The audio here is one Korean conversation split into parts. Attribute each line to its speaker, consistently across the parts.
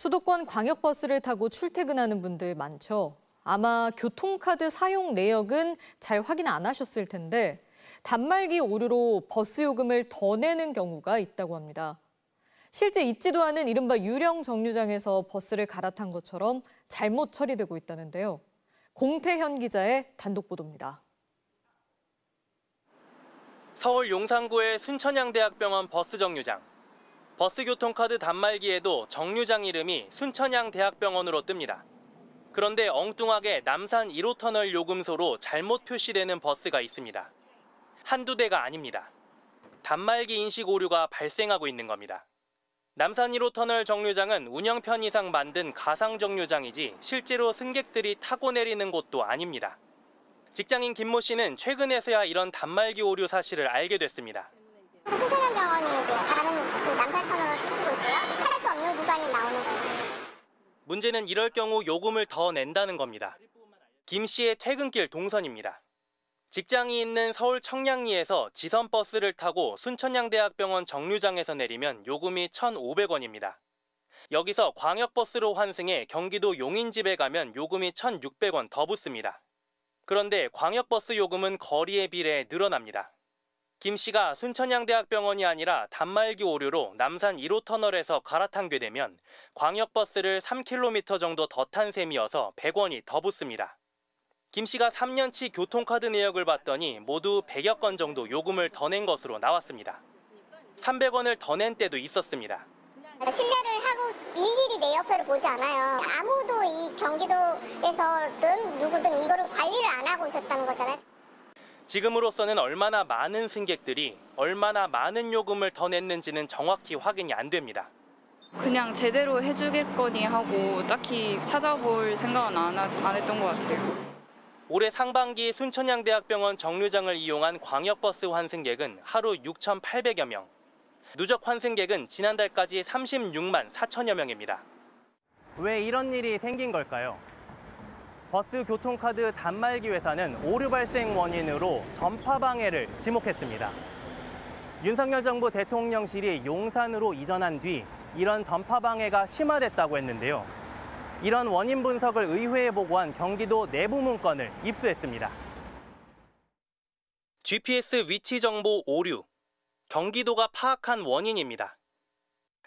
Speaker 1: 수도권 광역버스를 타고 출퇴근하는 분들 많죠. 아마 교통카드 사용 내역은 잘 확인 안 하셨을 텐데 단말기 오류로 버스 요금을 더 내는 경우가 있다고 합니다. 실제 있지도 않은 이른바 유령 정류장에서 버스를 갈아탄 것처럼 잘못 처리되고 있다는데요. 공태현 기자의 단독 보도입니다.
Speaker 2: 서울 용산구의 순천향대학병원 버스 정류장. 버스 교통카드 단말기에도 정류장 이름이 순천향대학병원으로 뜹니다. 그런데 엉뚱하게 남산 1호 터널 요금소로 잘못 표시되는 버스가 있습니다. 한두 대가 아닙니다. 단말기 인식 오류가 발생하고 있는 겁니다. 남산 1호 터널 정류장은 운영 편의상 만든 가상 정류장이지 실제로 승객들이 타고 내리는 곳도 아닙니다. 직장인 김모 씨는 최근에서야 이런 단말기 오류 사실을 알게 됐습니다.
Speaker 3: 순천향병원이 다른 남산 터널로 찍히고 있고요. 탈 수 없는 구간이 나오는 거예요.
Speaker 2: 문제는 이럴 경우 요금을 더 낸다는 겁니다. 김 씨의 퇴근길 동선입니다. 직장이 있는 서울 청량리에서 지선버스를 타고 순천향대학병원 정류장에서 내리면 요금이 1,500원입니다. 여기서 광역버스로 환승해 경기도 용인집에 가면 요금이 1,600원 더 붙습니다. 그런데 광역버스 요금은 거리에 비례해 늘어납니다. 김 씨가 순천향대학병원이 아니라 단말기 오류로 남산 1호 터널에서 갈아탄게 되면 광역버스를 3km 정도 더 탄 셈이어서 100원이 더 붙습니다. 김 씨가 3년치 교통카드 내역을 봤더니 모두 100여 건 정도 요금을 더 낸 것으로 나왔습니다. 300원을 더 낸 때도 있었습니다.
Speaker 3: 신뢰를 하고 일일이 내역서를 보지 않아요. 아무도 이 경기도에서든 누구든 이거를 관리를 안 하고 있었다는 거잖아요.
Speaker 2: 지금으로서는 얼마나 많은 승객들이 얼마나 많은 요금을 더 냈는지는 정확히 확인이 안 됩니다.
Speaker 4: 그냥 제대로 해주겠거니 하고 딱히 찾아볼 생각은 안 했던 것 같아요.
Speaker 2: 올해 상반기 순천향대학병원 정류장을 이용한 광역버스 환승객은 하루 6,800여 명. 누적 환승객은 지난달까지 36만 4천여 명입니다. 왜 이런 일이 생긴 걸까요? 버스 교통카드 단말기 회사는 오류 발생 원인으로 전파 방해를 지목했습니다. 윤석열 정부 대통령실이 용산으로 이전한 뒤 이런 전파 방해가 심화됐다고 했는데요. 이런 원인 분석을 의회에 보고한 경기도 내부 문건을 입수했습니다. GPS 위치 정보 오류. 경기도가 파악한 원인입니다.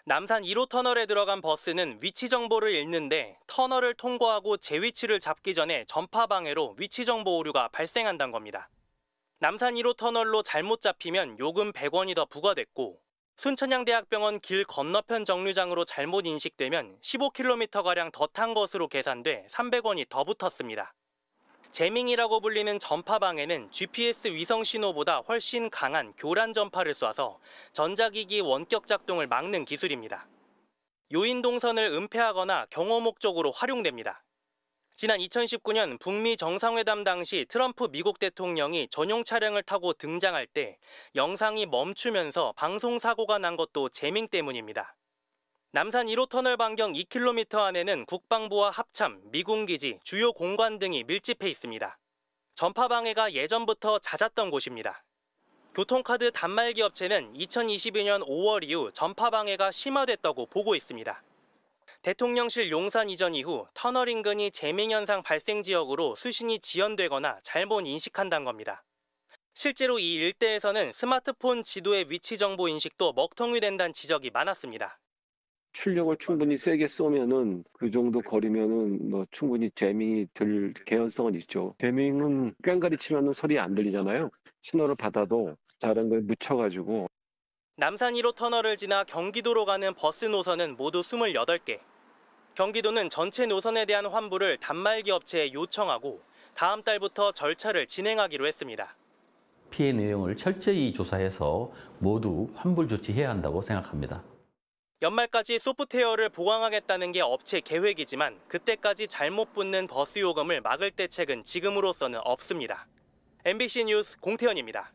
Speaker 2: 남산 1호 터널에 들어간 버스는 위치 정보를 읽는데 터널을 통과하고 제 위치를 잡기 전에 전파 방해로 위치 정보 오류가 발생한다는 겁니다. 남산 1호 터널로 잘못 잡히면 요금 100원이 더 부과됐고 순천향대학병원 길 건너편 정류장으로 잘못 인식되면 15km가량 더 탄 것으로 계산돼 300원이 더 붙었습니다. 제밍이라고 불리는 전파 방해는 GPS 위성 신호보다 훨씬 강한 교란 전파를 쏴서 전자기기 원격 작동을 막는 기술입니다. 요인 동선을 은폐하거나 경호 목적으로 활용됩니다. 지난 2019년 북미 정상회담 당시 트럼프 미국 대통령이 전용 차량을 타고 등장할 때 영상이 멈추면서 방송사고가 난 것도 제밍 때문입니다. 남산 1호 터널 반경 2km 안에는 국방부와 합참, 미군기지, 주요 공관 등이 밀집해 있습니다. 전파 방해가 예전부터 잦았던 곳입니다. 교통카드 단말기 업체는 2022년 5월 이후 전파 방해가 심화됐다고 보고 있습니다. 대통령실 용산 이전 이후 터널 인근이 제밍 현상 발생 지역으로 수신이 지연되거나 잘못 인식한다는 겁니다. 실제로 이 일대에서는 스마트폰 지도의 위치 정보 인식도 먹통이 된다는 지적이 많았습니다.
Speaker 5: 출력을 충분히 세게 쏘면은 그 정도 거리면은 뭐 충분히 제밍이 될 개연성은 있죠. 제밍은 꽹가리 치면은 소리 안 들리잖아요. 신호를 받아도 다른 거에 묻혀가지고.
Speaker 2: 남산 1호 터널을 지나 경기도로 가는 버스 노선은 모두 28개. 경기도는 전체 노선에 대한 환불을 단말기 업체에 요청하고 다음 달부터 절차를 진행하기로 했습니다.
Speaker 6: 피해 내용을 철저히 조사해서 모두 환불 조치해야 한다고 생각합니다.
Speaker 2: 연말까지 소프트웨어를 보강하겠다는 게 업체 계획이지만 그때까지 잘못 붙는 버스 요금을 막을 대책은 지금으로서는 없습니다. MBC 뉴스 공태현입니다.